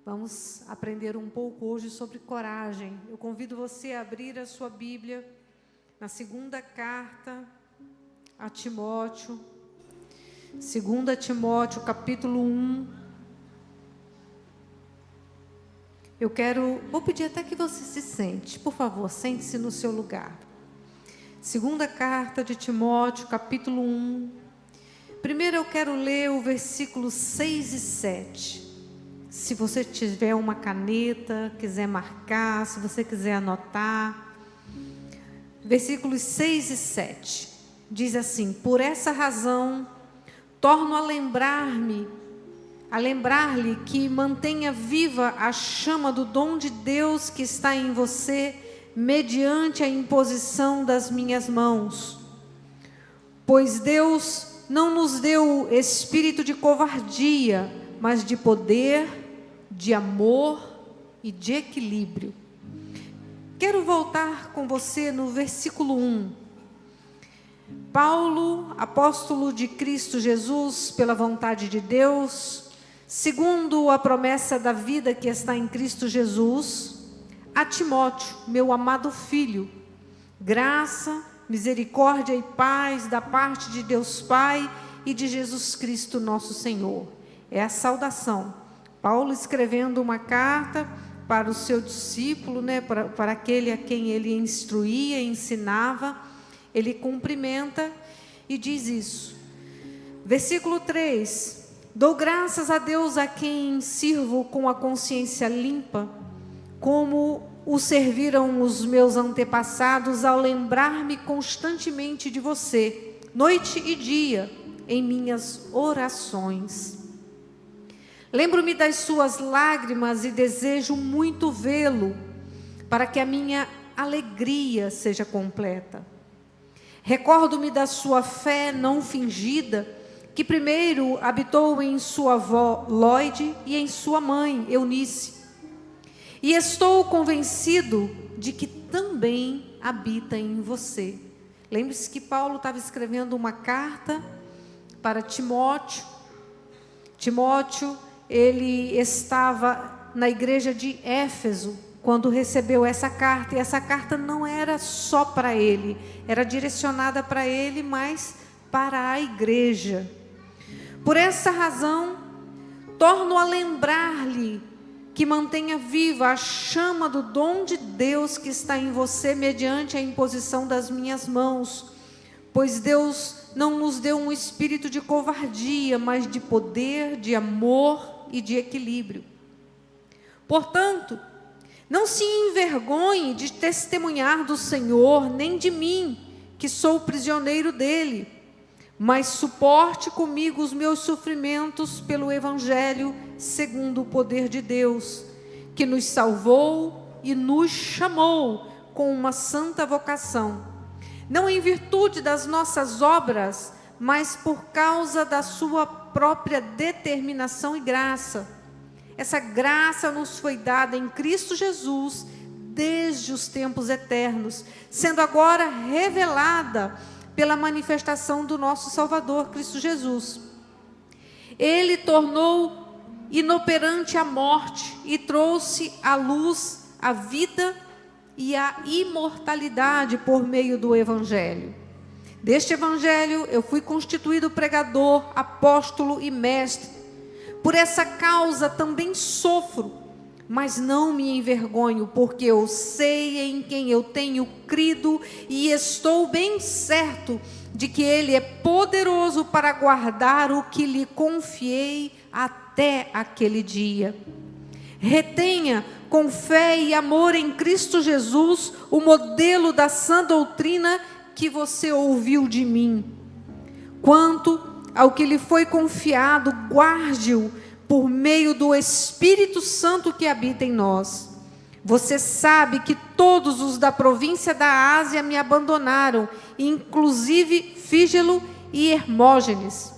Vamos aprender um pouco hoje sobre coragem. Eu convido você a abrir a sua Bíblia na segunda carta a Timóteo, 2 Timóteo, capítulo 1. Vou pedir até que você se sente, por favor, sente-se no seu lugar. Segunda carta de Timóteo, capítulo 1. Primeiro eu quero ler o versículo 6 e 7. Se você tiver uma caneta, quiser marcar, se você quiser anotar. Versículos 6 e 7. Diz assim: por essa razão, torno a lembrar-lhe que mantenha viva a chama do dom de Deus que está em você, mediante a imposição das minhas mãos. Pois Deus não nos deu espírito de covardia, mas de poder, de amor e de equilíbrio. Quero voltar com você no versículo 1. Paulo, apóstolo de Cristo Jesus, pela vontade de Deus, segundo a promessa da vida que está em Cristo Jesus, a Timóteo, meu amado filho, graça, misericórdia e paz da parte de Deus Pai e de Jesus Cristo nosso Senhor. É a saudação. Paulo escrevendo uma carta para o seu discípulo, para aquele a quem ele instruía, ensinava, ele cumprimenta e diz isso. Versículo 3: dou graças a Deus a quem sirvo com a consciência limpa, como o serviram os meus antepassados, ao lembrar-me constantemente de você, noite e dia, em minhas orações. Lembro-me das suas lágrimas e desejo muito vê-lo, para que a minha alegria seja completa. Recordo-me da sua fé não fingida, que primeiro habitou em sua avó Lóide e em sua mãe Eunice. E estou convencido de que também habita em você. Lembre-se que Paulo estava escrevendo uma carta para Timóteo. Timóteo, ele estava na igreja de Éfeso quando recebeu essa carta, e essa carta não era só para ele, era direcionada para ele, mas para a igreja. Por essa razão, torno a lembrar-lhe que mantenha viva a chama do dom de Deus que está em você, mediante a imposição das minhas mãos, pois Deus não nos deu um espírito de covardia, mas de poder, de amor e de equilíbrio. Portanto, não se envergonhe de testemunhar do Senhor, nem de mim, que sou prisioneiro dele, mas suporte comigo os meus sofrimentos pelo Evangelho, segundo o poder de Deus, que nos salvou e nos chamou com uma santa vocação, não em virtude das nossas obras, mas por causa da sua própria determinação e graça. Essa graça nos foi dada em Cristo Jesus desde os tempos eternos, sendo agora revelada pela manifestação do nosso Salvador, Cristo Jesus. Ele tornou inoperante a morte e trouxe à luz a vida e a imortalidade por meio do Evangelho. Deste Evangelho eu fui constituído pregador, apóstolo e mestre. Por essa causa também sofro, mas não me envergonho, porque eu sei em quem eu tenho crido e estou bem certo de que Ele é poderoso para guardar o que lhe confiei até aquele dia. Retenha com fé e amor em Cristo Jesus o modelo da sã doutrina que você ouviu de mim. Quanto ao que lhe foi confiado, guarde-o por meio do Espírito Santo que habita em nós. Você sabe que todos os da província da Ásia me abandonaram, inclusive Fígelo e Hermógenes.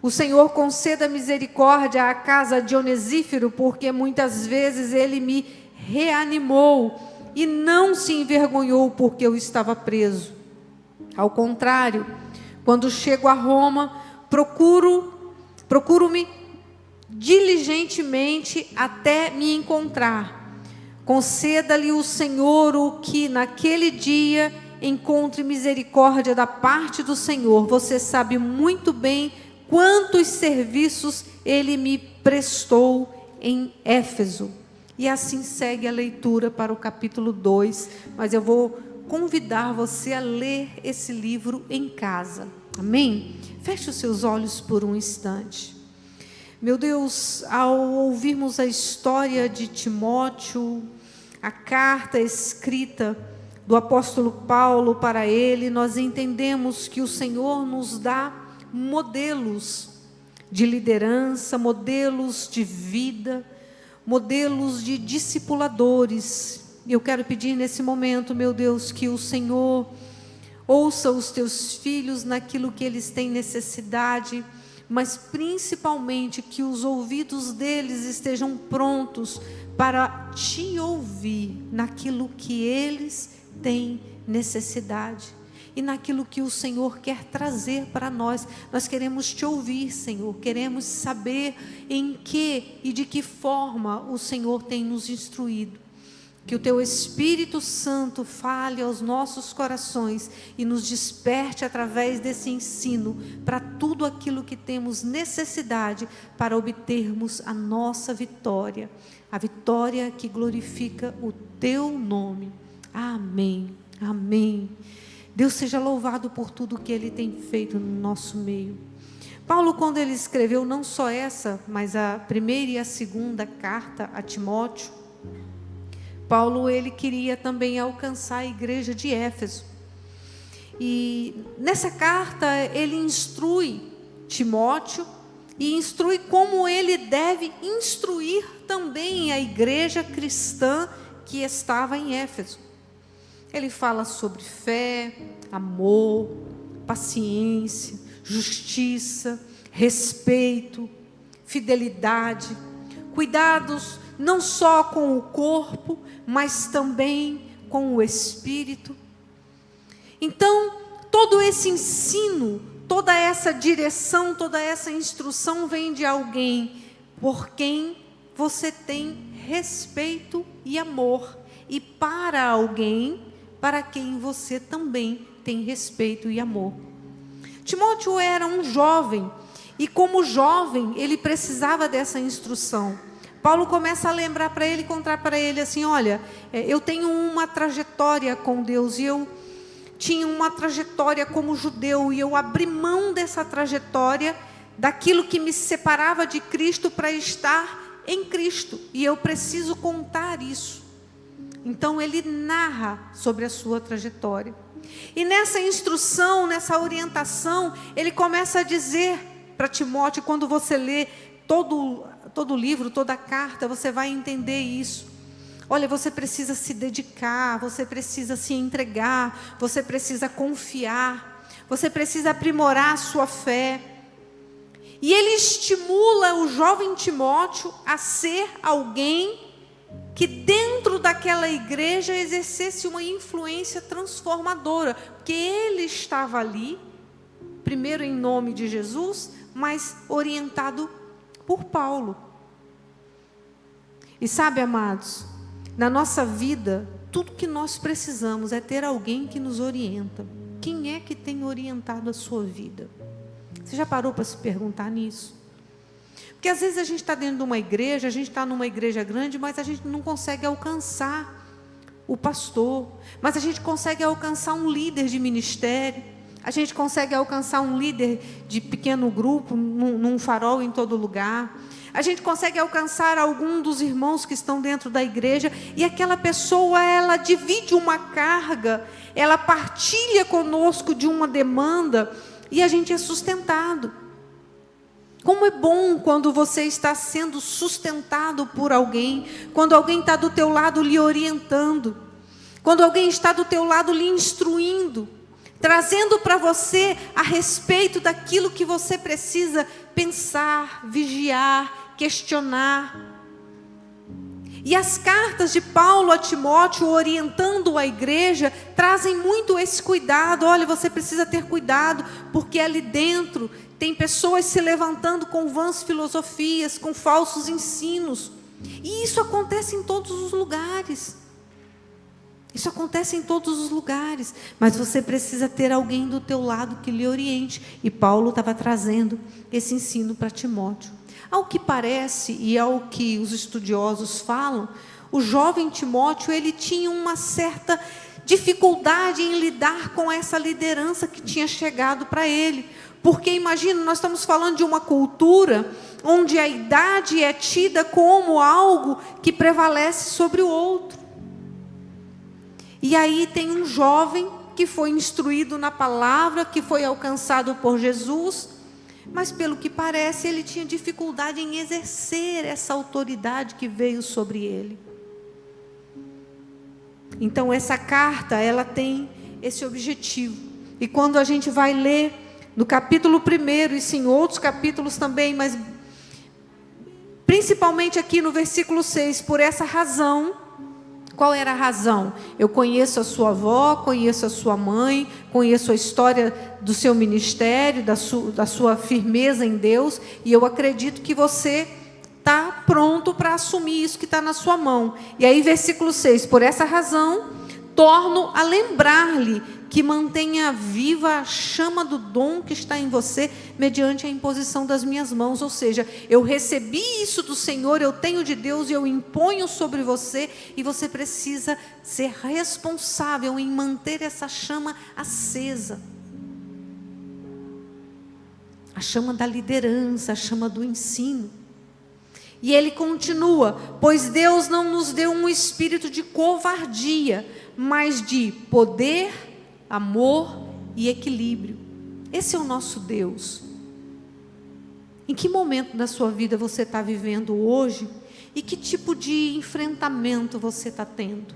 O Senhor conceda misericórdia à casa de Onesíforo, porque muitas vezes ele me reanimou e não se envergonhou porque eu estava preso. Ao contrário, quando chego a Roma, procuro-me diligentemente até me encontrar. Conceda-lhe o Senhor o que naquele dia encontre misericórdia da parte do Senhor. Você sabe muito bem quantos serviços ele me prestou em Éfeso. E assim segue a leitura para o capítulo 2, mas eu vou convidar você a ler esse livro em casa. Amém? Feche os seus olhos por um instante. Meu Deus, ao ouvirmos a história de Timóteo, a carta escrita do apóstolo Paulo para ele, nós entendemos que o Senhor nos dá modelos de liderança, modelos de vida, modelos de discipuladores. Eu quero pedir nesse momento, meu Deus, que o Senhor ouça os teus filhos naquilo que eles têm necessidade, mas principalmente que os ouvidos deles estejam prontos para te ouvir naquilo que eles têm necessidade e naquilo que o Senhor quer trazer para nós. Nós queremos te ouvir, Senhor, queremos saber em que e de que forma o Senhor tem nos instruído. Que o teu Espírito Santo fale aos nossos corações e nos desperte através desse ensino para tudo aquilo que temos necessidade para obtermos a nossa vitória, a vitória que glorifica o teu nome. Amém, amém. Deus seja louvado por tudo que Ele tem feito no nosso meio. Paulo, quando ele escreveu não só essa, mas a primeira e a segunda carta a Timóteo, Paulo, ele queria também alcançar a igreja de Éfeso. E nessa carta ele instrui Timóteo e instrui como ele deve instruir também a igreja cristã que estava em Éfeso. Ele fala sobre fé, amor, paciência, justiça, respeito, fidelidade, cuidados não só com o corpo, mas também com o espírito. Então, todo esse ensino, toda essa direção, toda essa instrução vem de alguém por quem você tem respeito e amor, e para alguém para quem você também tem respeito e amor. Timóteo era um jovem, e como jovem, ele precisava dessa instrução. Paulo começa a lembrar para ele, contar para ele assim, olha, eu tenho uma trajetória com Deus, e eu tinha uma trajetória como judeu, e eu abri mão dessa trajetória, daquilo que me separava de Cristo para estar em Cristo, e eu preciso contar isso. Então ele narra sobre a sua trajetória. E nessa instrução, nessa orientação, ele começa a dizer para Timóteo, quando você lê todo o livro, toda a carta, você vai entender isso. Olha, você precisa se dedicar, você precisa se entregar, você precisa confiar, você precisa aprimorar a sua fé. E ele estimula o jovem Timóteo a ser alguém que dentro daquela igreja exercesse uma influência transformadora, porque ele estava ali, primeiro em nome de Jesus, mas orientado por Paulo. E sabe, amados, na nossa vida, tudo que nós precisamos é ter alguém que nos orienta. Quem é que tem orientado a sua vida? Você já parou para se perguntar nisso? Porque às vezes a gente está dentro de uma igreja, a gente está numa igreja grande, mas a gente não consegue alcançar o pastor, mas a gente consegue alcançar um líder de ministério, a gente consegue alcançar um líder de pequeno grupo, num farol em todo lugar, a gente consegue alcançar algum dos irmãos que estão dentro da igreja, e aquela pessoa, ela divide uma carga, ela partilha conosco de uma demanda, e a gente é sustentado. Como é bom quando você está sendo sustentado por alguém, quando alguém está do teu lado lhe orientando, quando alguém está do teu lado lhe instruindo, trazendo para você a respeito daquilo que você precisa pensar, vigiar, questionar. E as cartas de Paulo a Timóteo, orientando a igreja, trazem muito esse cuidado. Olha, você precisa ter cuidado, porque ali dentro tem pessoas se levantando com vãs filosofias, com falsos ensinos. E isso acontece em todos os lugares. Isso acontece em todos os lugares. Mas você precisa ter alguém do teu lado que lhe oriente. E Paulo estava trazendo esse ensino para Timóteo. Ao que parece, e ao que os estudiosos falam, o jovem Timóteo, ele tinha uma certa dificuldade em lidar com essa liderança que tinha chegado para ele. Porque imagina, nós estamos falando de uma cultura onde a idade é tida como algo que prevalece sobre o outro. E aí tem um jovem que foi instruído na palavra, que foi alcançado por Jesus, mas pelo que parece ele tinha dificuldade em exercer essa autoridade que veio sobre ele. Então essa carta, ela tem esse objetivo. E quando a gente vai ler no capítulo 1, e sim, em outros capítulos também, mas principalmente aqui no versículo 6, por essa razão. Qual era a razão? Eu conheço a sua avó, conheço a sua mãe, conheço a história do seu ministério, da sua firmeza em Deus, e eu acredito que você está pronto para assumir isso que está na sua mão. E aí versículo 6, por essa razão, torno a lembrar-lhe que mantenha viva a chama do dom que está em você, mediante a imposição das minhas mãos. Ou seja, eu recebi isso do Senhor, eu tenho de Deus e eu imponho sobre você, e você precisa ser responsável em manter essa chama acesa. A chama da liderança, a chama do ensino. E ele continua, pois Deus não nos deu um espírito de covardia, mas de poder, amor e equilíbrio. Esse é o nosso Deus. Em que momento da sua vida você está vivendo hoje? E que tipo de enfrentamento você está tendo?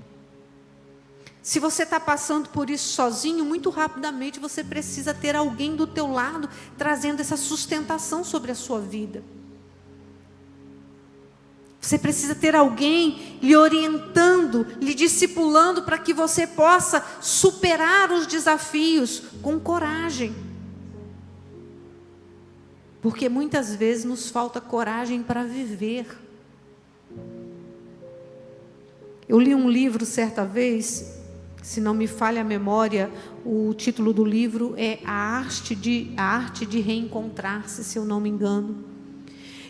Se você está passando por isso sozinho, muito rapidamente você precisa ter alguém do teu lado, trazendo essa sustentação sobre a sua vida. Você precisa ter alguém lhe orientando, lhe discipulando, para que você possa superar os desafios com coragem. Porque muitas vezes nos falta coragem para viver. Eu li um livro certa vez, se não me falha a memória, o título do livro é A Arte de Reencontrar-se, se eu não me engano.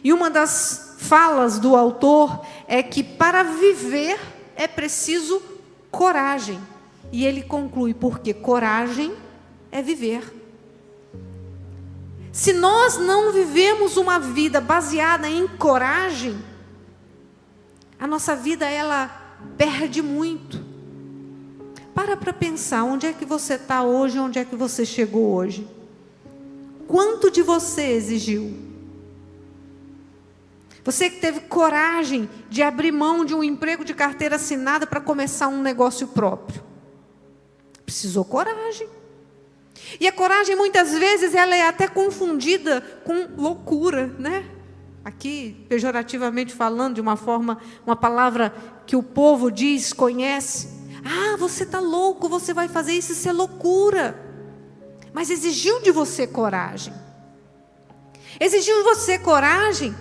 E uma das falas do autor é que para viver é preciso coragem. E ele conclui, porque coragem é viver. Se nós não vivemos uma vida baseada em coragem, a nossa vida ela perde muito. Para pensar, onde é que você está hoje, onde é que você chegou hoje? Quanto de você exigiu? Você que teve coragem de abrir mão de um emprego de carteira assinada para começar um negócio próprio. Precisou coragem. E a coragem muitas vezes ela é até confundida com loucura, né? Aqui, pejorativamente falando, de uma forma, uma palavra que o povo diz, conhece. Ah, você está louco, você vai fazer isso é loucura. Mas exigiu de você coragem. Exigiu de você coragem,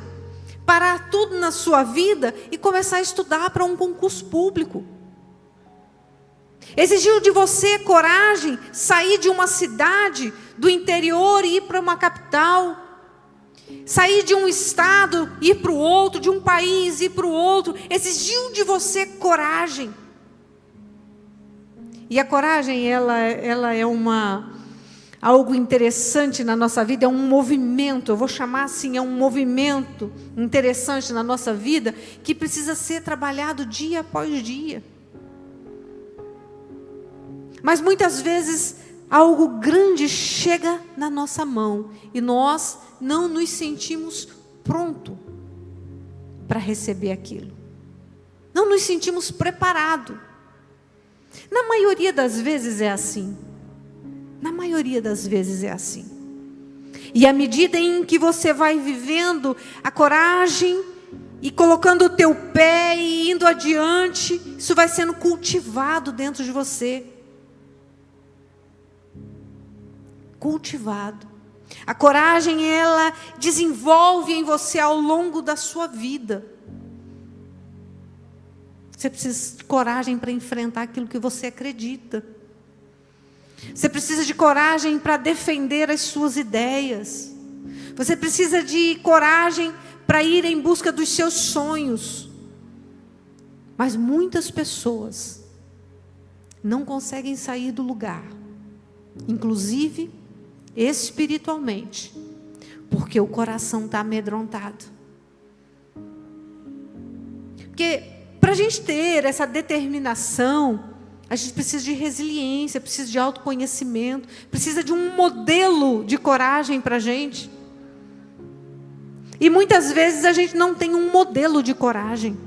parar tudo na sua vida e começar a estudar para um concurso público. Exigiu de você coragem, sair de uma cidade do interior e ir para uma capital. Sair de um estado, ir para o outro, de um país, ir para o outro. Exigiu de você coragem. E a coragem, ela é algo interessante na nossa vida, é um movimento, eu vou chamar assim, é um movimento interessante na nossa vida, que precisa ser trabalhado dia após dia. Mas muitas vezes, algo grande chega na nossa mão, e nós não nos sentimos prontos para receber aquilo. Não nos sentimos preparados. Na maioria das vezes é assim. Na maioria das vezes é assim. E à medida em que você vai vivendo, a coragem e colocando o teu pé e indo adiante, isso vai sendo cultivado dentro de você. Cultivado. A coragem, ela desenvolve em você ao longo da sua vida. Você precisa de coragem para enfrentar aquilo que você acredita. Você precisa de coragem para defender as suas ideias. Você precisa de coragem para ir em busca dos seus sonhos. Mas muitas pessoas não conseguem sair do lugar, inclusive espiritualmente, porque o coração está amedrontado. Porque para a gente ter essa determinação, a gente precisa de resiliência, precisa de autoconhecimento, precisa de um modelo de coragem para a gente. E muitas vezes a gente não tem um modelo de coragem,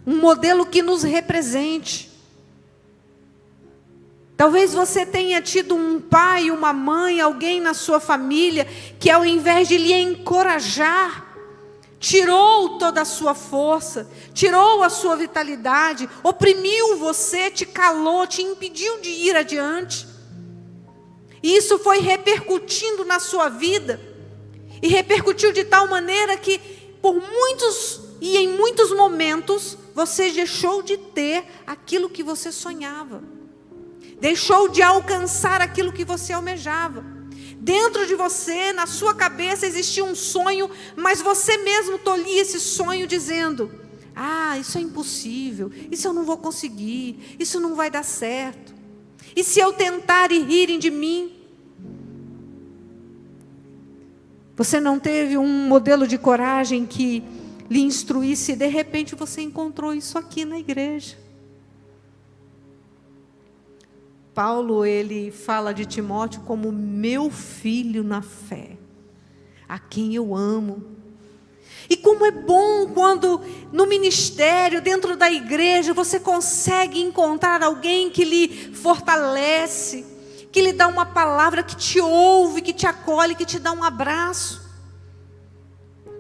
um modelo que nos represente. Talvez você tenha tido um pai, uma mãe, alguém na sua família que, ao invés de lhe encorajar, tirou toda a sua força, tirou a sua vitalidade, oprimiu você, te calou, te impediu de ir adiante. E isso foi repercutindo na sua vida, e repercutiu de tal maneira que, por muitos e em muitos momentos, você deixou de ter aquilo que você sonhava. Deixou de alcançar aquilo que você almejava. Dentro de você, na sua cabeça, existia um sonho, mas você mesmo tolhia esse sonho dizendo: ah, isso é impossível, isso eu não vou conseguir, isso não vai dar certo. E se eu tentar e rirem de mim? Você não teve um modelo de coragem que lhe instruísse, e de repente você encontrou isso aqui na igreja. Paulo, ele fala de Timóteo como meu filho na fé, a quem eu amo. E como é bom quando no ministério, dentro da igreja, você consegue encontrar alguém que lhe fortalece, que lhe dá uma palavra, que te ouve, que te acolhe, que te dá um abraço,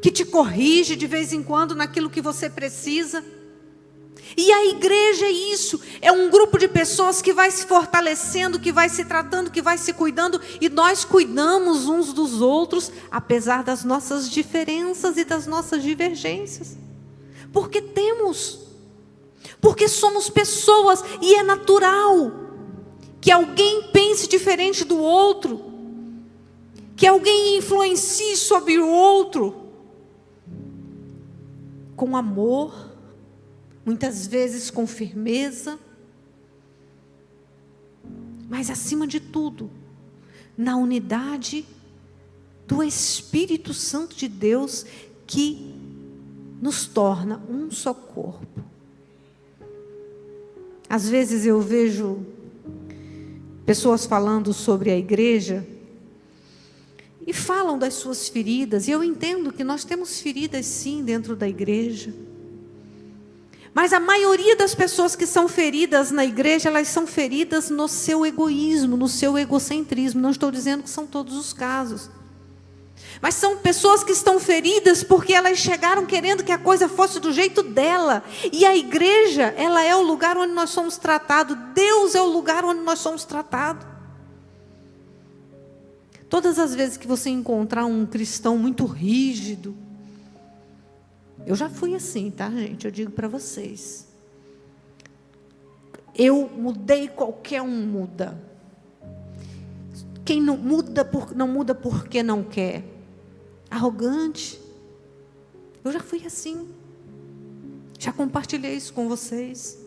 que te corrige de vez em quando naquilo que você precisa. E a igreja é isso, é um grupo de pessoas que vai se fortalecendo, que vai se tratando, que vai se cuidando, e nós cuidamos uns dos outros, apesar das nossas diferenças e das nossas divergências. Porque porque somos pessoas, e é natural que alguém pense diferente do outro, que alguém influencie sobre o outro, com amor, muitas vezes com firmeza, mas acima de tudo, na unidade do Espírito Santo de Deus, que nos torna um só corpo. Às vezes eu vejo pessoas falando sobre a igreja, e falam das suas feridas, e eu entendo que nós temos feridas sim dentro da igreja. Mas a maioria das pessoas que são feridas na igreja, elas são feridas no seu egoísmo, no seu egocentrismo. Não estou dizendo que são todos os casos. Mas são pessoas que estão feridas porque elas chegaram querendo que a coisa fosse do jeito dela. E a igreja, ela é o lugar onde nós somos tratados. Deus é o lugar onde nós somos tratados. Todas as vezes que você encontrar um cristão muito rígido, eu já fui assim, tá, gente? Eu digo para vocês. Eu mudei, qualquer um muda. Quem não muda, não muda porque não quer. Arrogante. Eu já fui assim. Já compartilhei isso com vocês.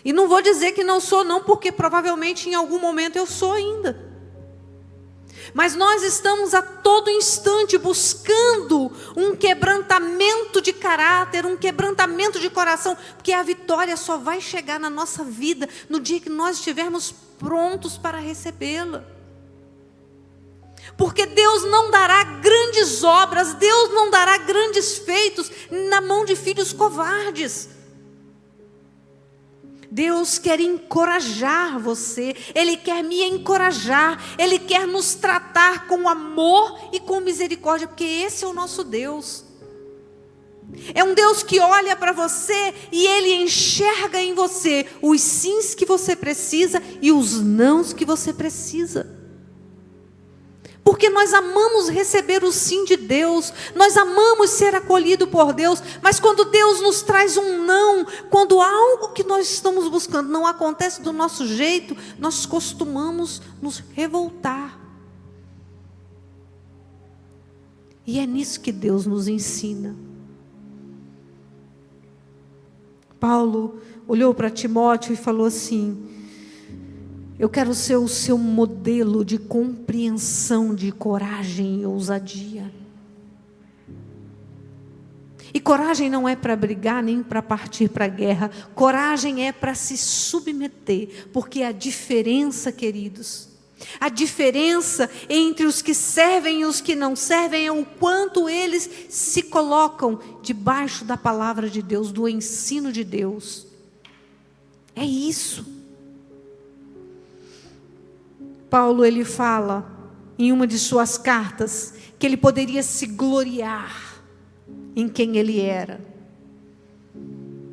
E não vou dizer que não sou, não, porque provavelmente em algum momento eu sou ainda. Mas nós estamos a todo instante buscando um quebrantamento de caráter, um quebrantamento de coração, porque a vitória só vai chegar na nossa vida no dia que nós estivermos prontos para recebê-la. Porque Deus não dará grandes obras, Deus não dará grandes feitos na mão de filhos covardes. Deus quer encorajar você, Ele quer me encorajar, Ele quer nos tratar com amor e com misericórdia, porque esse é o nosso Deus. É um Deus que olha para você e Ele enxerga em você os sims que você precisa e os nãos que você precisa. Porque nós amamos receber o sim de Deus, nós amamos ser acolhido por Deus, mas quando Deus nos traz um não, quando algo que nós estamos buscando não acontece do nosso jeito, nós costumamos nos revoltar. E é nisso que Deus nos ensina. Paulo olhou para Timóteo e falou assim: eu quero ser o seu modelo de compreensão, de coragem e ousadia. E coragem não é para brigar, nem para partir para a guerra. Coragem é para se submeter. Porque a diferença, queridos, a diferença entre os que servem e os que não servem é o quanto eles se colocam debaixo da palavra de Deus, do ensino de Deus. É isso. Paulo, ele fala em uma de suas cartas que ele poderia se gloriar em quem ele era.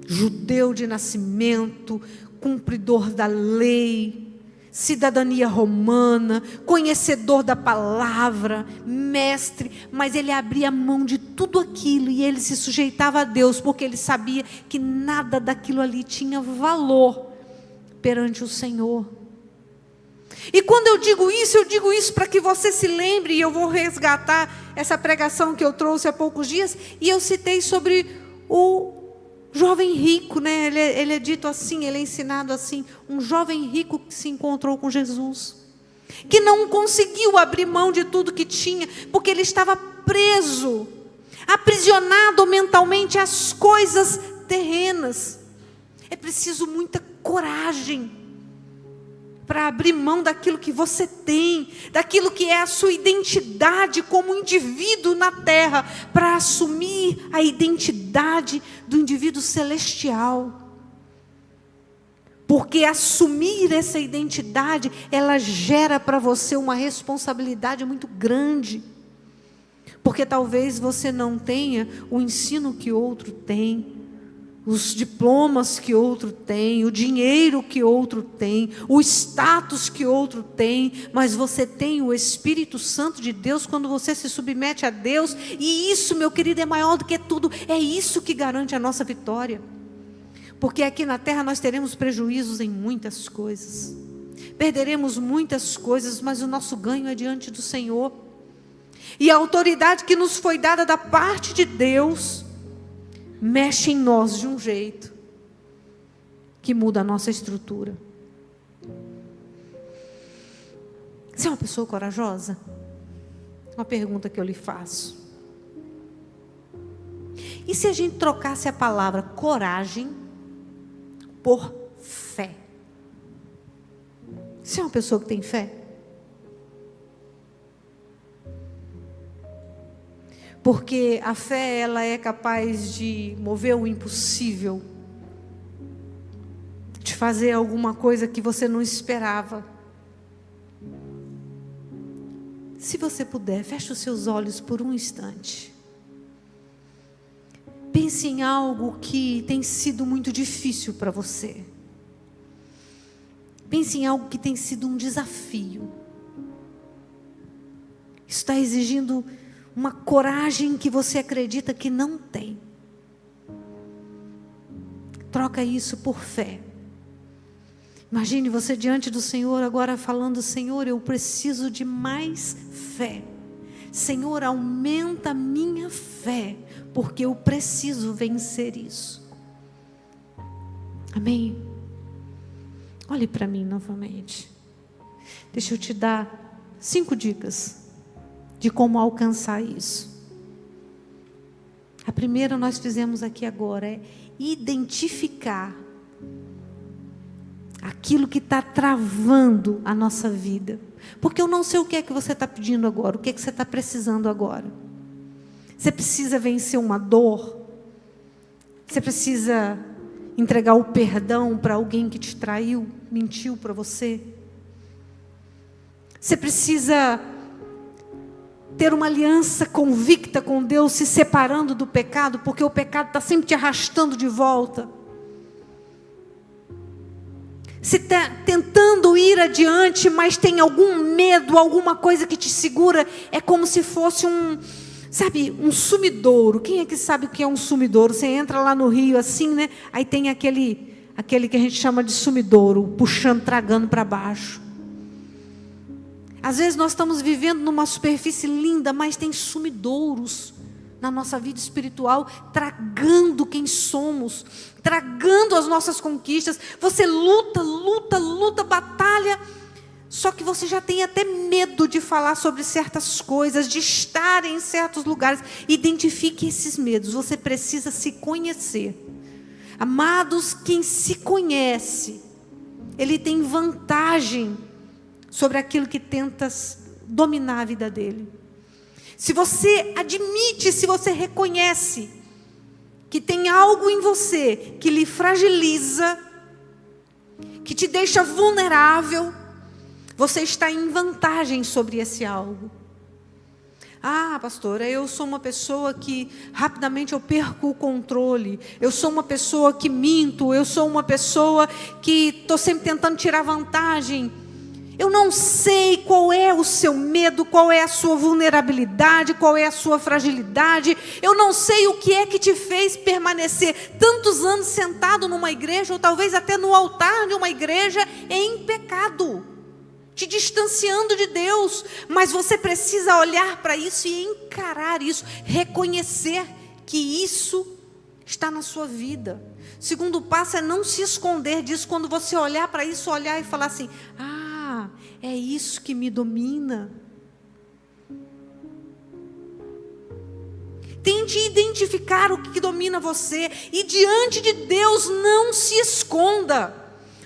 Judeu de nascimento, cumpridor da lei, cidadania romana, conhecedor da palavra, mestre, mas ele abria mão de tudo aquilo e ele se sujeitava a Deus, porque ele sabia que nada daquilo ali tinha valor perante o Senhor. E quando eu digo isso para que você se lembre, e eu vou resgatar essa pregação que eu trouxe há poucos dias, e eu citei sobre o jovem rico, né? Ele é dito assim, ele é ensinado assim, um jovem rico que se encontrou com Jesus, que não conseguiu abrir mão de tudo que tinha, porque ele estava preso, aprisionado mentalmente às coisas terrenas. É preciso muita coragem para abrir mão daquilo que você tem, daquilo que é a sua identidade como indivíduo na terra, para assumir a identidade do indivíduo celestial. Porque assumir essa identidade, ela gera para você uma responsabilidade muito grande. Porque talvez você não tenha o ensino que outro tem, os diplomas que outro tem, o dinheiro que outro tem, o status que outro tem, mas você tem o Espírito Santo de Deus quando você se submete a Deus, e isso, meu querido, é maior do que tudo, é isso que garante a nossa vitória. Porque aqui na terra nós teremos prejuízos em muitas coisas, perderemos muitas coisas, mas o nosso ganho é diante do Senhor, e a autoridade que nos foi dada da parte de Deus, mexe em nós de um jeito que muda a nossa estrutura. Você é uma pessoa corajosa? Uma pergunta que eu lhe faço. E se a gente trocasse a palavra coragem por fé? Você é uma pessoa que tem fé? Porque a fé, ela é capaz de mover o impossível, de fazer alguma coisa que você não esperava. Se você puder, feche os seus olhos por um instante. Pense em algo que tem sido muito difícil para você. Pense em algo que tem sido um desafio. Isso está exigindo uma coragem que você acredita que não tem. Troca isso por fé. Imagine você diante do Senhor agora falando: Senhor, eu preciso de mais fé. Senhor, aumenta a minha fé, porque eu preciso vencer isso. Amém? Olhe para mim novamente. Deixa eu te dar 5 dicas de como alcançar isso. A primeira nós fizemos aqui agora, é identificar aquilo que está travando a nossa vida. Porque eu não sei o que é que você está pedindo agora, o que é que você está precisando agora. Você precisa vencer uma dor? Você precisa entregar o perdão para alguém que te traiu, mentiu para você? Você precisa ter uma aliança convicta com Deus, se separando do pecado, porque o pecado está sempre te arrastando de volta. Se está tentando ir adiante, mas tem algum medo, alguma coisa que te segura, é como se fosse um sumidouro. Quem é que sabe o que é um sumidouro? Você entra lá no rio assim, né? Aí tem aquele que a gente chama de sumidouro, puxando, tragando para baixo. Às vezes nós estamos vivendo numa superfície linda, mas tem sumidouros na nossa vida espiritual, tragando quem somos, tragando as nossas conquistas. Você luta, batalha, só que você já tem até medo de falar sobre certas coisas, de estar em certos lugares. Identifique esses medos, você precisa se conhecer. Amados, quem se conhece, ele tem vantagem sobre aquilo que tenta dominar a vida dele. Se você admite, se você reconhece que tem algo em você que lhe fragiliza, que te deixa vulnerável, você está em vantagem sobre esse algo. Ah, pastora, eu sou uma pessoa que rapidamente eu perco o controle. Eu sou uma pessoa que minto. Eu sou uma pessoa que estou sempre tentando tirar vantagem. Eu não sei qual é o seu medo, qual é a sua vulnerabilidade, qual é a sua fragilidade. Eu não sei o que é que te fez permanecer tantos anos sentado numa igreja, ou talvez até no altar de uma igreja, em pecado, te distanciando de Deus. Mas você precisa olhar para isso e encarar isso, reconhecer que isso está na sua vida. O segundo passo é não se esconder disso. Quando você olhar para isso, olhar e falar assim: é isso que me domina. Tente identificar o que domina você. E diante de Deus não se esconda.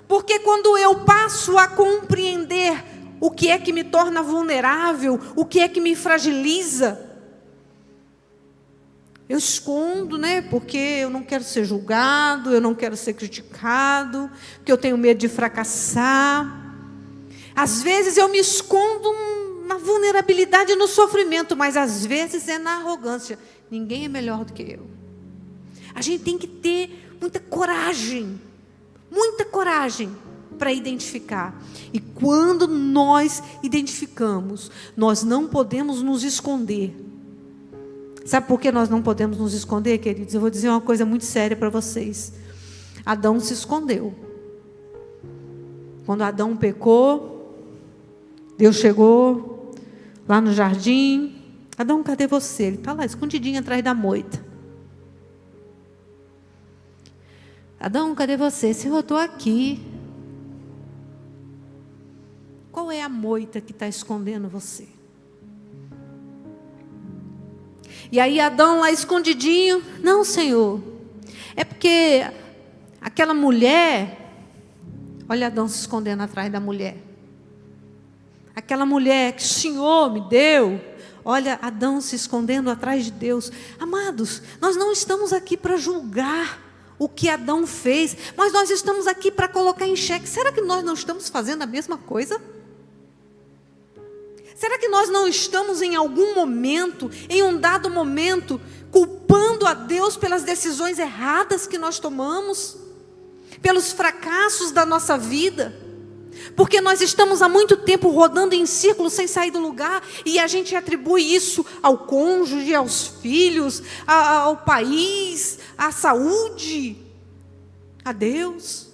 Porque quando eu passo a compreender o que é que me torna vulnerável, o que é que me fragiliza, eu escondo, né? Porque eu não quero ser julgado, eu não quero ser criticado, porque eu tenho medo de fracassar. Às vezes eu me escondo na vulnerabilidade e no sofrimento, mas às vezes é na arrogância. Ninguém é melhor do que eu. A gente tem que ter muita coragem para identificar. E quando nós identificamos, nós não podemos nos esconder. Sabe por que nós não podemos nos esconder, queridos? Eu vou dizer uma coisa muito séria para vocês. Adão se escondeu. Quando Adão pecou, Deus chegou lá no jardim. Adão, cadê você? Ele está lá, escondidinho atrás da moita. Adão, cadê você? Senhor, eu estou aqui. Qual é a moita que está escondendo você? E aí Adão lá escondidinho: não, Senhor, é porque aquela mulher... Olha Adão se escondendo atrás da mulher. Aquela mulher que o Senhor me deu. Olha Adão se escondendo atrás de Deus. Amados, nós não estamos aqui para julgar o que Adão fez, mas nós estamos aqui para colocar em xeque. Será que nós não estamos fazendo a mesma coisa? Será que nós não estamos em algum momento, em um dado momento, culpando a Deus pelas decisões erradas que nós tomamos? Pelos fracassos da nossa vida? Porque nós estamos há muito tempo rodando em círculos sem sair do lugar, e a gente atribui isso ao cônjuge, aos filhos, ao país, à saúde, a Deus.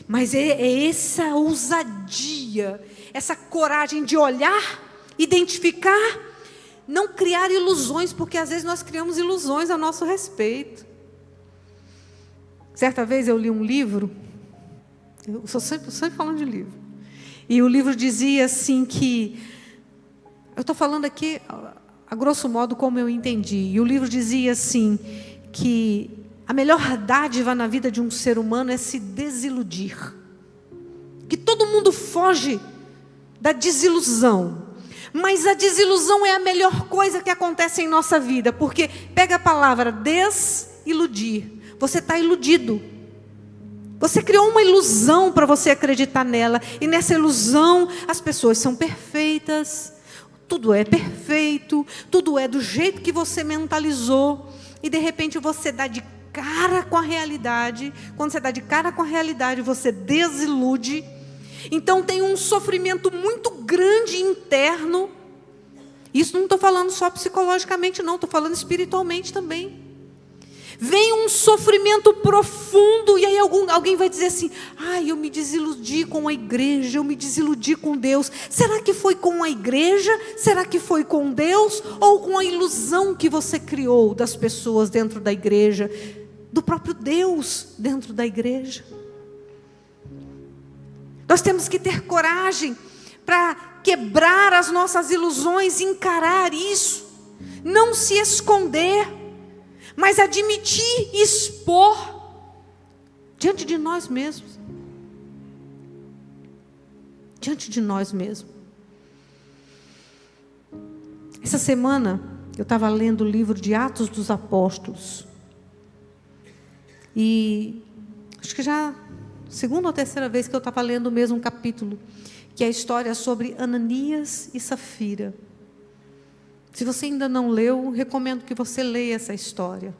Mas é essa ousadia, essa coragem de olhar, identificar, não criar ilusões, porque às vezes nós criamos ilusões a nosso respeito. Certa vez eu li um livro, eu estou sempre falando de livro, e o livro dizia assim que, eu estou falando aqui a grosso modo como eu entendi, e o livro dizia assim, que a melhor dádiva na vida de um ser humano é se desiludir, que todo mundo foge da desilusão, mas a desilusão é a melhor coisa que acontece em nossa vida, porque pega a palavra desiludir, você está iludido. Você criou uma ilusão para você acreditar nela. E nessa ilusão, as pessoas são perfeitas. tudo é perfeito, tudo é do jeito que você mentalizou, e de repente você dá de cara com a realidade. Quando você dá de cara com a realidade, você desilude. Então tem um sofrimento muito grande interno. Isso não estou falando só psicologicamente, não, estou falando espiritualmente também. Vem um sofrimento profundo, e aí alguém vai dizer assim: eu me desiludi com a igreja, eu me desiludi com Deus. Será que foi com a igreja? Será que foi com Deus? Ou com a ilusão que você criou das pessoas dentro da igreja, do próprio Deus dentro da igreja? Nós temos que ter coragem para quebrar as nossas ilusões, encarar isso, não se esconder, mas admitir e expor diante de nós mesmos. Diante de nós mesmos. Essa semana eu estava lendo o livro de Atos dos Apóstolos. E acho que já segunda ou terceira vez que eu estava lendo o mesmo capítulo, que é a história sobre Ananias e Safira. Se você ainda não leu, recomendo que você leia essa história.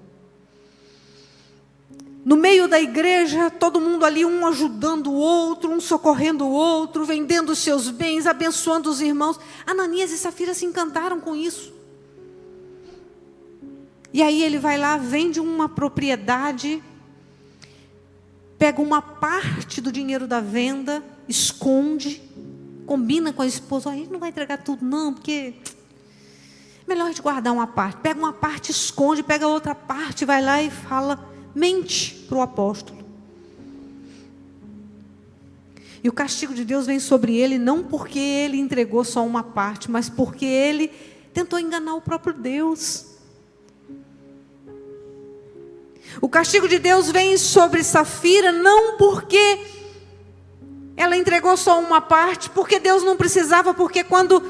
No meio da igreja, todo mundo ali, um ajudando o outro, um socorrendo o outro, vendendo os seus bens, abençoando os irmãos. Ananias e Safira se encantaram com isso. E aí ele vai lá, vende uma propriedade, pega uma parte do dinheiro da venda, esconde, combina com a esposa: a gente não vai entregar tudo não, porque melhor a gente guardar uma parte. Pega uma parte, esconde, pega outra parte, vai lá e fala, mente para o apóstolo. E o castigo de Deus vem sobre ele, não porque ele entregou só uma parte, mas porque ele tentou enganar o próprio Deus. O castigo de Deus vem sobre Safira, não porque ela entregou só uma parte, porque Deus não precisava, porque quando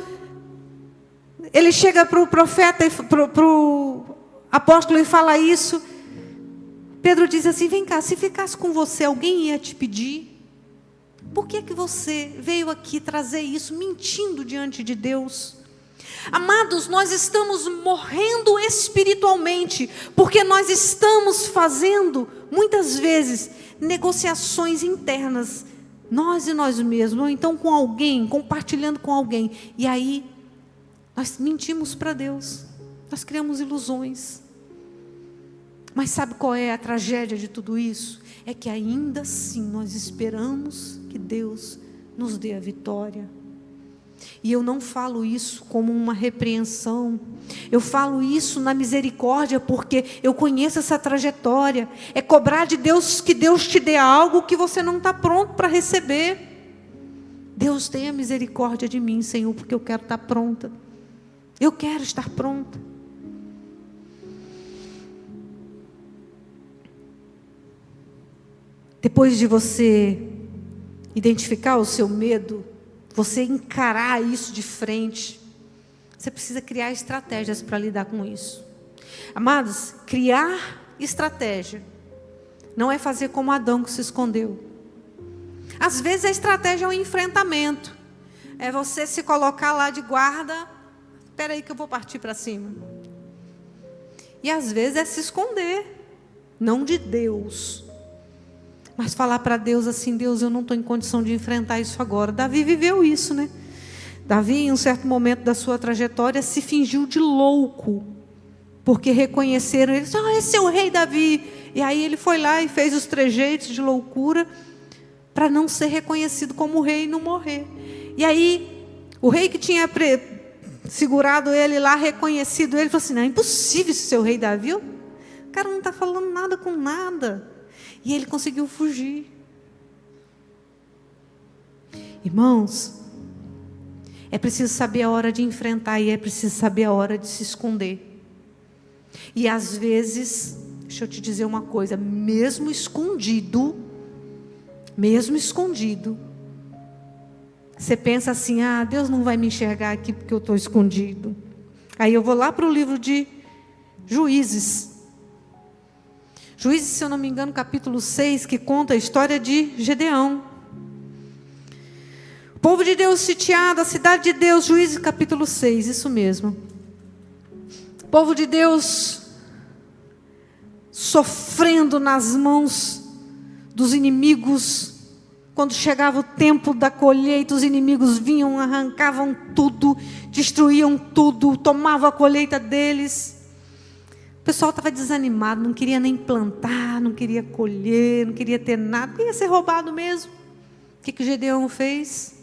ele chega para o profeta, para o apóstolo e fala isso, Pedro diz assim: vem cá, se ficasse com você, alguém ia te pedir? Por que você veio aqui trazer isso, mentindo diante de Deus? Amados, nós estamos morrendo espiritualmente, porque nós estamos fazendo, muitas vezes, negociações internas, nós e nós mesmos, ou então com alguém, compartilhando com alguém, e aí nós mentimos para Deus, nós criamos ilusões. Mas sabe qual é a tragédia de tudo isso? É que ainda assim nós esperamos que Deus nos dê a vitória. E eu não falo isso como uma repreensão, eu falo isso na misericórdia, porque eu conheço essa trajetória. É cobrar de Deus que Deus te dê algo que você não está pronto para receber. Deus tenha misericórdia de mim, Senhor, porque eu quero estar pronta. Eu quero estar pronta. Depois de você identificar o seu medo, você encarar isso de frente, você precisa criar estratégias para lidar com isso. Amados, criar estratégia não é fazer como Adão que se escondeu. Às vezes a estratégia é um enfrentamento. É você se colocar lá de guarda. Espera aí que eu vou partir para cima. E às vezes é se esconder. Não de Deus. Mas falar para Deus assim: Deus, eu não estou em condição de enfrentar isso agora. Davi viveu isso, né? Davi, em um certo momento da sua trajetória, se fingiu de louco. Porque reconheceram ele. Esse é o rei Davi. E aí ele foi lá e fez os trejeitos de loucura para não ser reconhecido como rei e não morrer. E aí, o rei que tinha segurado ele lá, reconhecido ele, falou assim: não, é impossível esse seu rei Davi. O cara não está falando nada com nada. E ele conseguiu fugir. Irmãos, é preciso saber a hora de enfrentar e é preciso saber a hora de se esconder. E às vezes, deixa eu te dizer uma coisa, mesmo escondido, você pensa assim: Deus não vai me enxergar aqui porque eu estou escondido. Aí eu vou lá para o livro de Juízes. Juízes, se eu não me engano, capítulo 6, que conta a história de Gedeão. Povo de Deus sitiado, a cidade de Deus, Juízes capítulo 6, isso mesmo. Povo de Deus sofrendo nas mãos dos inimigos. Quando chegava o tempo da colheita, os inimigos vinham, arrancavam tudo, destruíam tudo, tomavam a colheita deles. O pessoal estava desanimado, não queria nem plantar, não queria colher, não queria ter nada, ia ser roubado mesmo. O que Gedeão fez?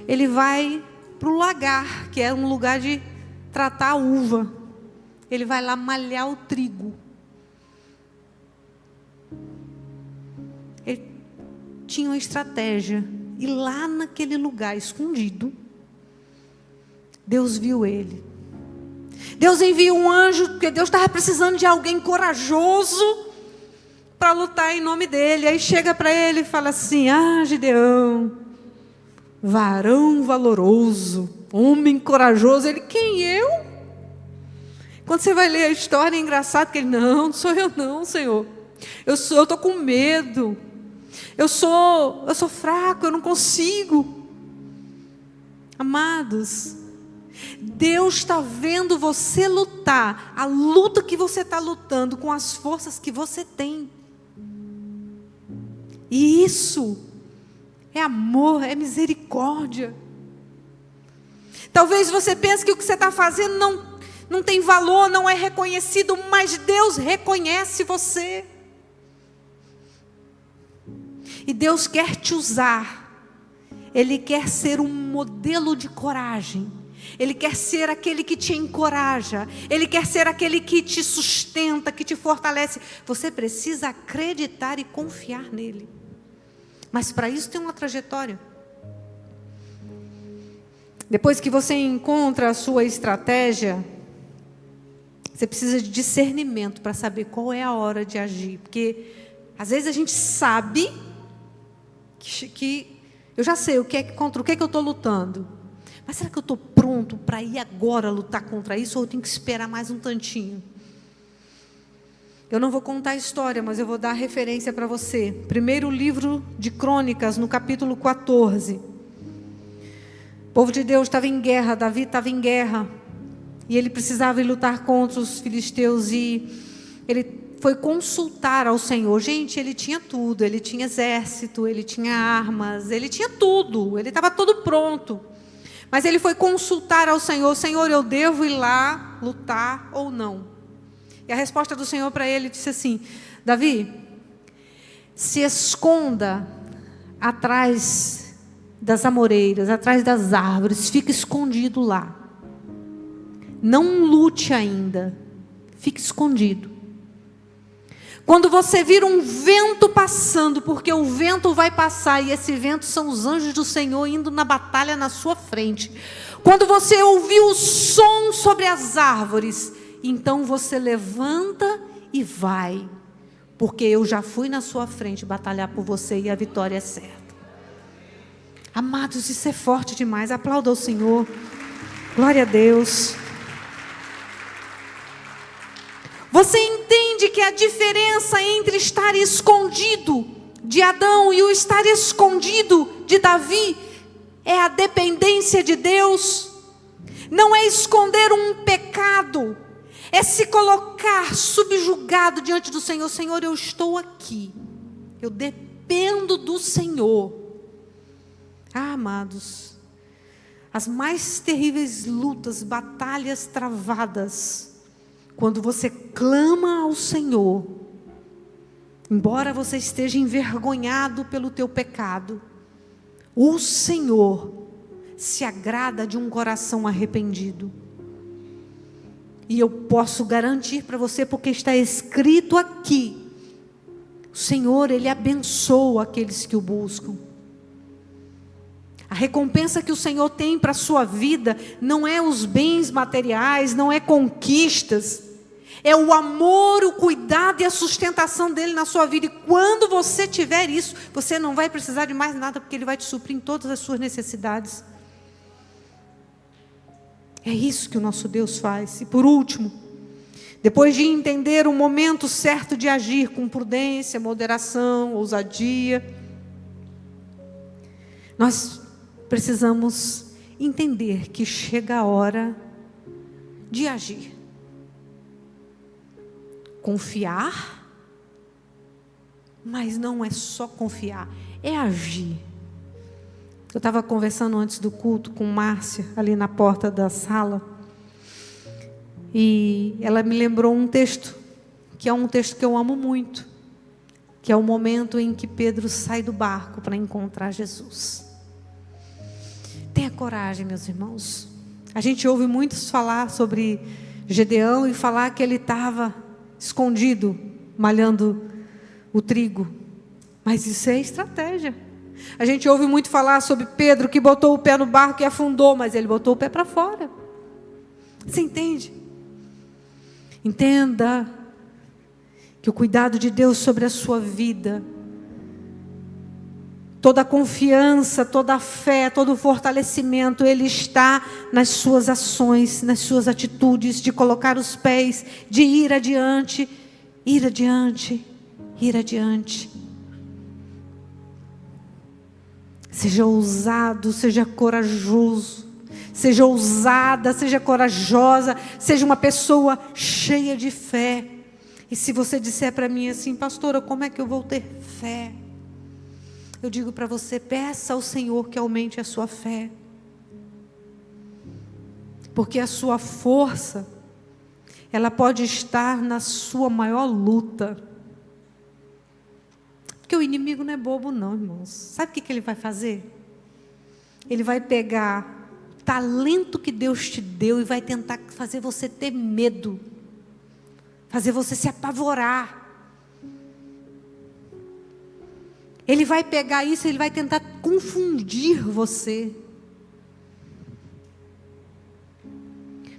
Ele vai para o lagar, que é um lugar de tratar a uva. Ele vai lá malhar o trigo. Ele tinha uma estratégia. E lá naquele lugar escondido, Deus viu ele. Deus envia um anjo, porque Deus estava precisando de alguém corajoso para lutar em nome dele. Aí chega para ele e fala assim: Gedeão, varão valoroso, homem corajoso. Ele: quem, eu? Quando você vai ler a história, é engraçado que ele: não sou eu não, Senhor. Eu estou com medo. Eu sou fraco, eu não consigo. Amados, Deus está vendo você lutar, a luta que você está lutando com as forças que você tem. E isso é amor, é misericórdia. Talvez você pense que o que você está fazendo não tem valor, não é reconhecido, mas Deus reconhece você. E Deus quer te usar. Ele quer ser um modelo de coragem. Ele quer ser aquele que te encoraja. Ele quer ser aquele que te sustenta, que te fortalece. Você precisa acreditar e confiar nele. Mas para isso tem uma trajetória. Depois que você encontra a sua estratégia, você precisa de discernimento para saber qual é a hora de agir. Porque às vezes a gente sabe que eu já sei contra o que eu estou lutando. Mas será que eu estou pronto para ir agora lutar contra isso? Ou eu tenho que esperar mais um tantinho? Eu não vou contar a história, mas eu vou dar a referência para você. Primeiro livro de Crônicas, no capítulo 14. O povo de Deus estava em guerra, Davi estava em guerra. E ele precisava ir lutar contra os filisteus. E ele foi consultar ao Senhor. Gente, ele tinha tudo. Ele tinha exército, ele tinha armas, ele tinha tudo. Ele estava todo pronto. Mas ele foi consultar ao Senhor: Senhor, eu devo ir lá lutar ou não? E a resposta do Senhor para ele disse assim: Davi, se esconda atrás das amoreiras, atrás das árvores, fica escondido lá. Não lute ainda, fique escondido. Quando você vir um vento passando, porque o vento vai passar, e esse vento são os anjos do Senhor indo na batalha na sua frente. Quando você ouvir o som sobre as árvores, então você levanta e vai, porque eu já fui na sua frente batalhar por você e a vitória é certa. Amados, isso é forte demais. Aplauda ao Senhor. Glória a Deus. Você entende que a diferença entre estar escondido de Adão e o estar escondido de Davi é a dependência de Deus? Não é esconder um pecado, é se colocar subjugado diante do Senhor. Senhor, eu estou aqui, eu dependo do Senhor. Amados, as mais terríveis lutas, batalhas travadas, quando você clama ao Senhor, embora você esteja envergonhado pelo teu pecado, o Senhor se agrada de um coração arrependido. E eu posso garantir para você, porque está escrito aqui, o Senhor, Ele abençoa aqueles que o buscam. A recompensa que o Senhor tem para a sua vida não é os bens materiais, não é conquistas, é o amor, o cuidado e a sustentação dEle na sua vida. E quando você tiver isso, você não vai precisar de mais nada, porque Ele vai te suprir em todas as suas necessidades. É isso que o nosso Deus faz. E por último, depois de entender o momento certo de agir com prudência, moderação, ousadia, nós precisamos entender que chega a hora de agir. Confiar, mas não é só confiar, é agir. Eu estava conversando antes do culto com Márcia, ali na porta da sala, e ela me lembrou um texto, que é um texto que eu amo muito, que é o momento em que Pedro sai do barco para encontrar Jesus. Tenha coragem, meus irmãos. A gente ouve muitos falar sobre Gedeão e falar que ele estava escondido, malhando o trigo. Mas isso é estratégia. A gente ouve muito falar sobre Pedro, que botou o pé no barco e afundou, mas ele botou o pé para fora. Você entende? Entenda que o cuidado de Deus sobre a sua vida, toda a confiança, toda a fé, todo o fortalecimento, ele está nas suas ações, nas suas atitudes, de colocar os pés, de ir adiante, ir adiante, ir adiante. Seja ousado, seja corajoso, seja ousada, seja corajosa, seja uma pessoa cheia de fé. E se você disser para mim assim, pastora, como é que eu vou ter fé? Eu digo para você, peça ao Senhor que aumente a sua fé. Porque a sua força, ela pode estar na sua maior luta. Porque o inimigo não é bobo não, irmãos. Sabe o que ele vai fazer? Ele vai pegar o talento que Deus te deu e vai tentar fazer você ter medo. Fazer você se apavorar. Ele vai pegar isso, ele vai tentar confundir você.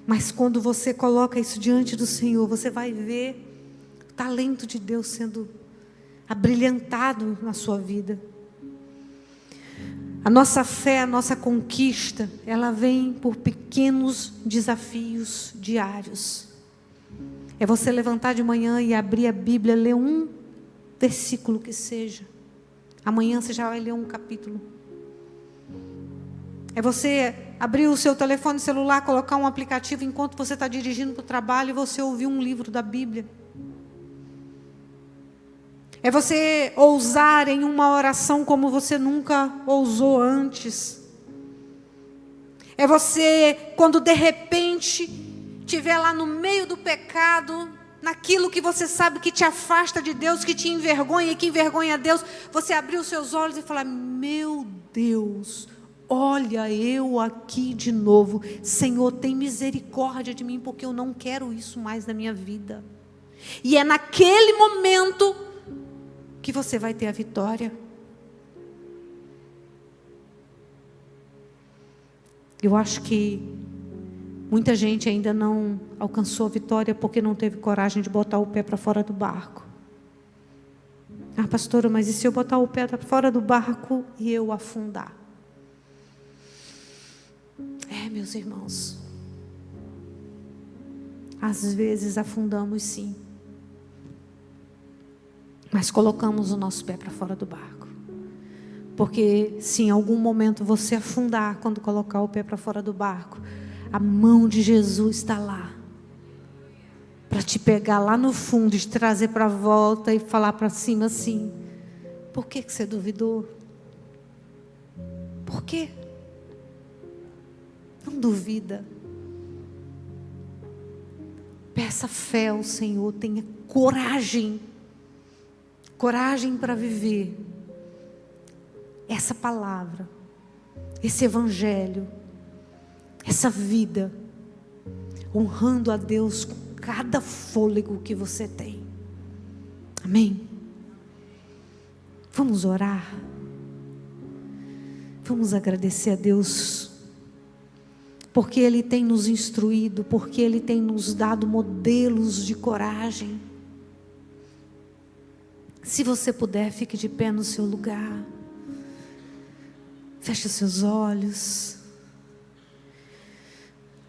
Mas quando você coloca isso diante do Senhor, você vai ver o talento de Deus sendo abrilhantado na sua vida. A nossa fé, a nossa conquista, ela vem por pequenos desafios diários. É você levantar de manhã e abrir a Bíblia, ler um versículo que seja. Amanhã você já vai ler um capítulo. É você abrir o seu telefone celular, colocar um aplicativo enquanto você está dirigindo para o trabalho e você ouvir um livro da Bíblia. É você ousar em uma oração como você nunca ousou antes. É você, quando de repente estiver lá no meio do pecado, naquilo que você sabe que te afasta de Deus, que te envergonha e que envergonha a Deus, você abrir os seus olhos e falar, meu Deus, olha eu aqui de novo. Senhor, tem misericórdia de mim, porque eu não quero isso mais na minha vida. E é naquele momento que você vai ter a vitória. Eu acho que muita gente ainda não alcançou a vitória porque não teve coragem de botar o pé para fora do barco. Ah, pastora, mas e se eu botar o pé para fora do barco e eu afundar? Meus irmãos, às vezes afundamos sim. Mas colocamos o nosso pé para fora do barco. Porque se em algum momento você afundar quando colocar o pé para fora do barco, a mão de Jesus está lá. Para te pegar lá no fundo, te trazer para a volta e falar para cima assim. Por que você duvidou? Por quê? Não duvida. Peça fé ao Senhor, tenha coragem. Coragem para viver essa palavra, esse evangelho, essa vida, honrando a Deus com cada fôlego que você tem. Amém? Vamos orar. Vamos agradecer a Deus, porque Ele tem nos instruído, porque Ele tem nos dado modelos de coragem. Se você puder, fique de pé no seu lugar. Feche os seus olhos.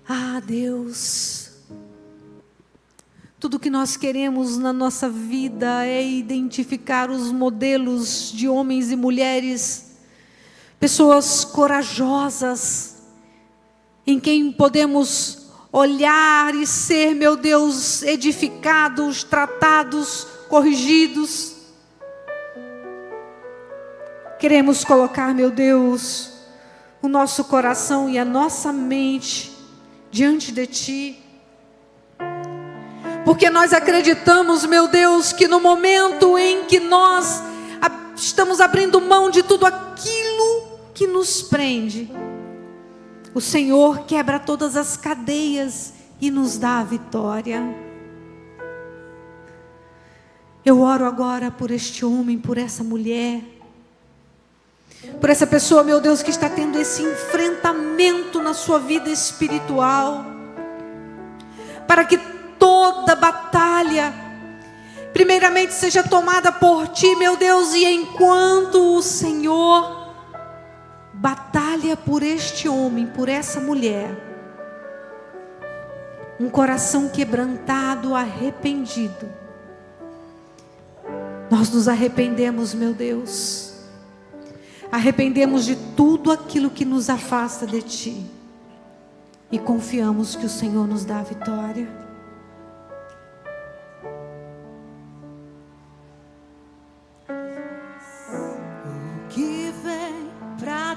Ah, Deus, tudo que nós queremos na nossa vida é identificar os modelos de homens e mulheres pessoas corajosas, em quem podemos olhar e ser, meu Deus, edificados, tratados, corrigidos. Queremos colocar, meu Deus, o nosso coração e a nossa mente diante de Ti, porque nós acreditamos, meu Deus, que no momento em que nós estamos abrindo mão de tudo aquilo que nos prende, o Senhor quebra todas as cadeias e nos dá a vitória. Eu oro agora por este homem, por essa mulher, por essa pessoa, meu Deus, que está tendo esse enfrentamento na sua vida espiritual, para que toda batalha, primeiramente, seja tomada por Ti, meu Deus, e enquanto o Senhor batalha por este homem, por essa mulher, um coração quebrantado, arrependido, nós nos arrependemos, meu Deus, arrependemos de tudo aquilo que nos afasta de Ti, e confiamos que o Senhor nos dá a vitória.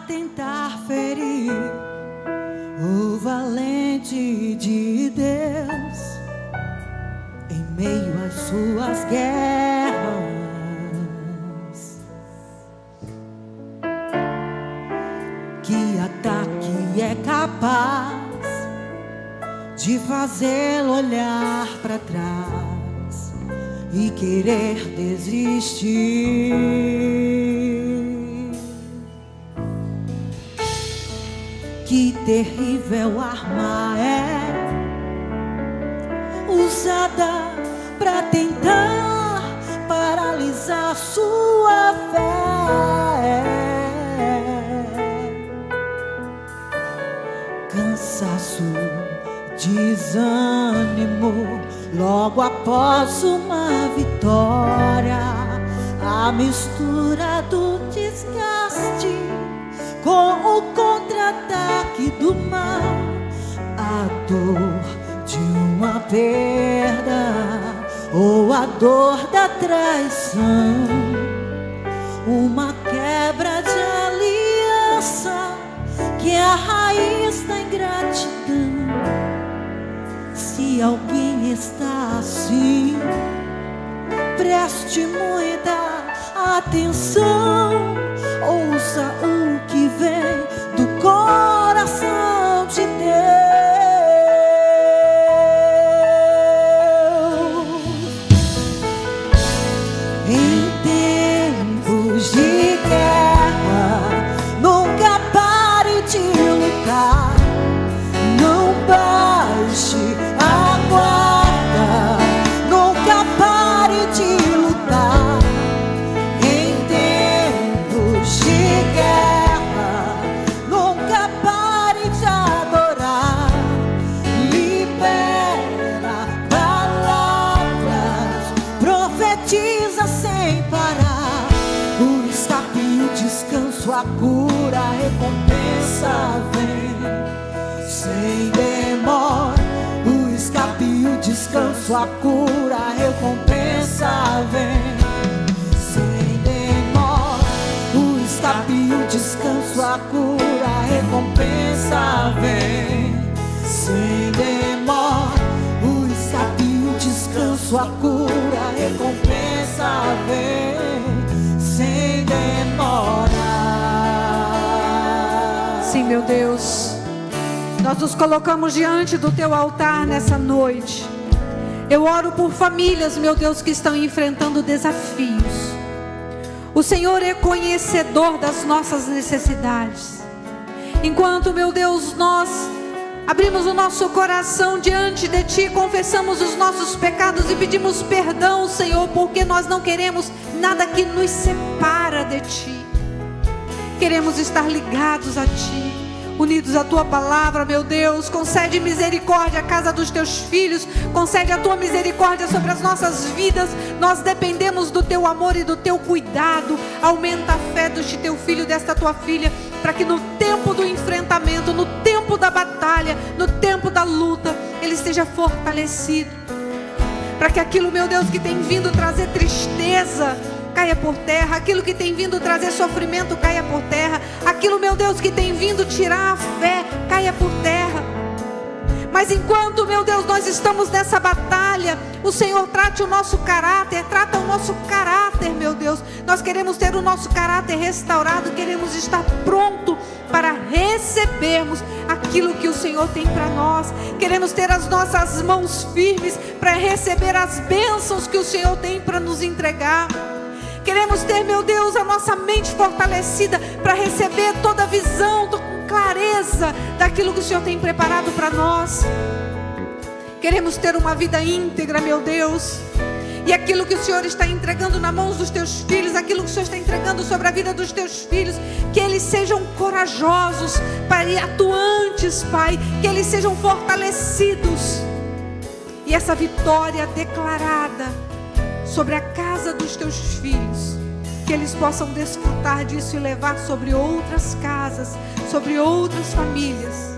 Tentar ferir o valente de Deus em meio às suas guerras. Que ataque é capaz de fazê-lo olhar para trás e querer desistir? Que terrível arma é usada para tentar paralisar sua fé. Cansaço, desânimo, logo após uma vitória, a mistura do desgaste com o contra-ataque do mal, a dor de uma perda ou a dor da traição, uma quebra de aliança que é a raiz da ingratidão. Se alguém está assim, preste muita atenção, ouça o que vem do coração de Deus. Em tempos de guerra, nunca pare de lutar, não baixe a guarda, nunca pare de lutar. Em tempos de guerra, nunca pare de adorar. Libera palavras, profetiza sem parar. O escape, o descanso, a cura, a recompensa vem sem demora. O escape, o descanso, a cura, a recompensa vem sem demora. O escape, o descanso, a cura, a recompensa vem sem demora. O escape, o descanso, a cura, a recompensa vem sem demora. Sim, meu Deus, nós nos colocamos diante do Teu altar nessa noite. Eu oro por famílias, meu Deus, que estão enfrentando desafios. O Senhor é conhecedor das nossas necessidades. Enquanto, meu Deus, nós abrimos o nosso coração diante de Ti, confessamos os nossos pecados e pedimos perdão, Senhor, porque nós não queremos nada que nos separa de Ti. Queremos estar ligados a Ti, unidos à Tua palavra, meu Deus. Concede misericórdia à casa dos Teus filhos, concede a Tua misericórdia sobre as nossas vidas. Nós dependemos do Teu amor e do Teu cuidado. Aumenta a fé deste Teu filho, desta Tua filha, para que no tempo do enfrentamento, no tempo da batalha, no tempo da luta, ele esteja fortalecido. Para que aquilo, meu Deus, que tem vindo trazer tristeza, caia por terra. Aquilo que tem vindo trazer sofrimento, caia por terra. Aquilo, meu Deus, que tem vindo tirar a fé, caia por terra. Mas enquanto, meu Deus, nós estamos nessa batalha, o Senhor trata o nosso caráter, meu Deus. Nós queremos ter o nosso caráter restaurado, queremos estar pronto para recebermos aquilo que o Senhor tem para nós. Queremos ter as nossas mãos firmes para receber as bênçãos que o Senhor tem para nos entregar. Queremos ter, meu Deus, a nossa mente fortalecida para receber toda a visão, com clareza daquilo que o Senhor tem preparado para nós. Queremos ter uma vida íntegra, meu Deus. E aquilo que o Senhor está entregando nas mãos dos teus filhos, aquilo que o Senhor está entregando sobre a vida dos teus filhos, que eles sejam corajosos, Pai, atuantes, Pai, que eles sejam fortalecidos. E essa vitória declarada sobre a casa dos teus filhos, que eles possam desfrutar disso e levar sobre outras casas, sobre outras famílias.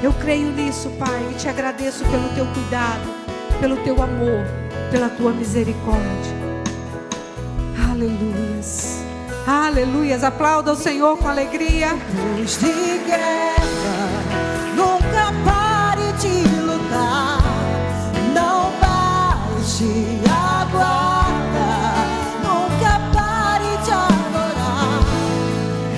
Eu creio nisso, Pai, e te agradeço pelo teu cuidado, pelo teu amor, pela tua misericórdia. Aleluias, aleluias. Aplauda o Senhor com alegria. Deus de guerra, nunca pare de lutar, não baixe a guarda, nunca pare de adorar.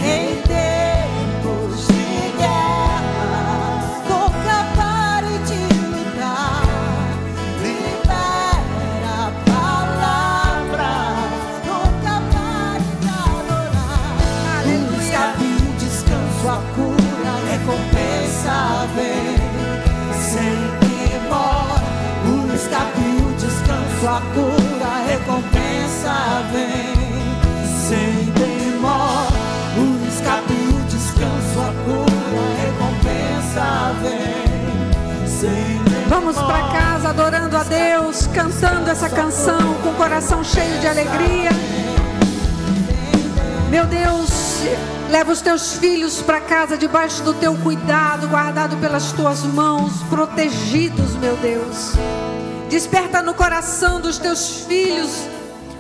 Em tempos de guerra, nunca pare de lutar, libera a palavra, nunca pare de adorar. Aleluia. O descanso, a cura, a recompensa vem sem demora. O escape, o descanso, a cura, a recompensa vem sem demora. O escape, o descanso, a cura, a recompensa vem sem demora. Vamos para casa adorando a Deus, cantando essa canção com o coração cheio de alegria. Meu Deus, leva os teus filhos para casa debaixo do teu cuidado, guardado pelas tuas mãos, protegidos, meu Deus. Desperta no coração dos teus filhos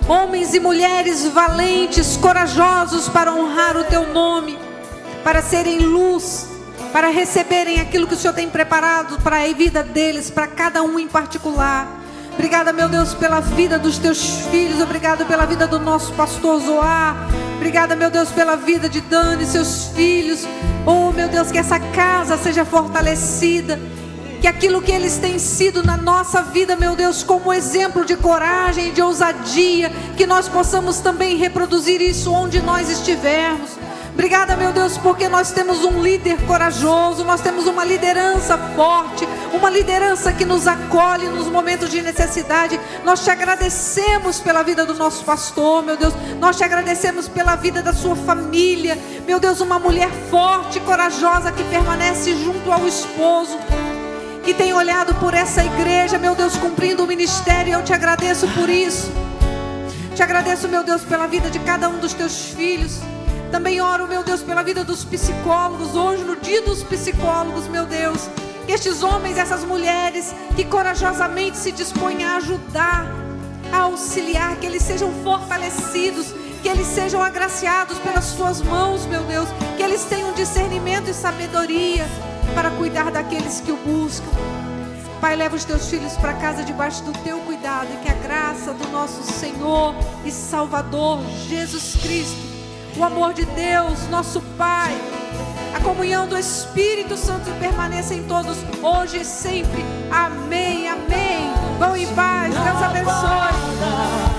homens e mulheres valentes, corajosos para honrar o teu nome, para serem luz, para receberem aquilo que o Senhor tem preparado para a vida deles, para cada um em particular. Obrigada, meu Deus, pela vida dos teus filhos. Obrigada pela vida do nosso pastor Zoar. Obrigada, meu Deus, pela vida de Dani e seus filhos. Oh, meu Deus, que essa casa seja fortalecida, que aquilo que eles têm sido na nossa vida, meu Deus, como exemplo de coragem e de ousadia, que nós possamos também reproduzir isso onde nós estivermos. Obrigada, meu Deus, porque nós temos um líder corajoso, nós temos uma liderança forte, uma liderança que nos acolhe nos momentos de necessidade. Nós te agradecemos pela vida do nosso pastor, meu Deus. Nós te agradecemos pela vida da sua família, meu Deus, uma mulher forte e corajosa que permanece junto ao esposo, que tem olhado por essa igreja, meu Deus, cumprindo o ministério. Eu te agradeço por isso. Te agradeço, meu Deus, pela vida de cada um dos teus filhos. Também oro, meu Deus, pela vida dos psicólogos, hoje no dia dos psicólogos, meu Deus. Que estes homens, essas mulheres que corajosamente se dispõem a ajudar, a auxiliar, que eles sejam fortalecidos, que eles sejam agraciados pelas suas mãos, meu Deus. Que eles tenham discernimento e sabedoria para cuidar daqueles que o buscam. Pai, leva os teus filhos para casa debaixo do teu cuidado, e que a graça do nosso Senhor e Salvador Jesus Cristo, o amor de Deus, nosso Pai, a comunhão do Espírito Santo permaneça em todos, hoje e sempre. Amém, amém. Vão em paz, Deus abençoe.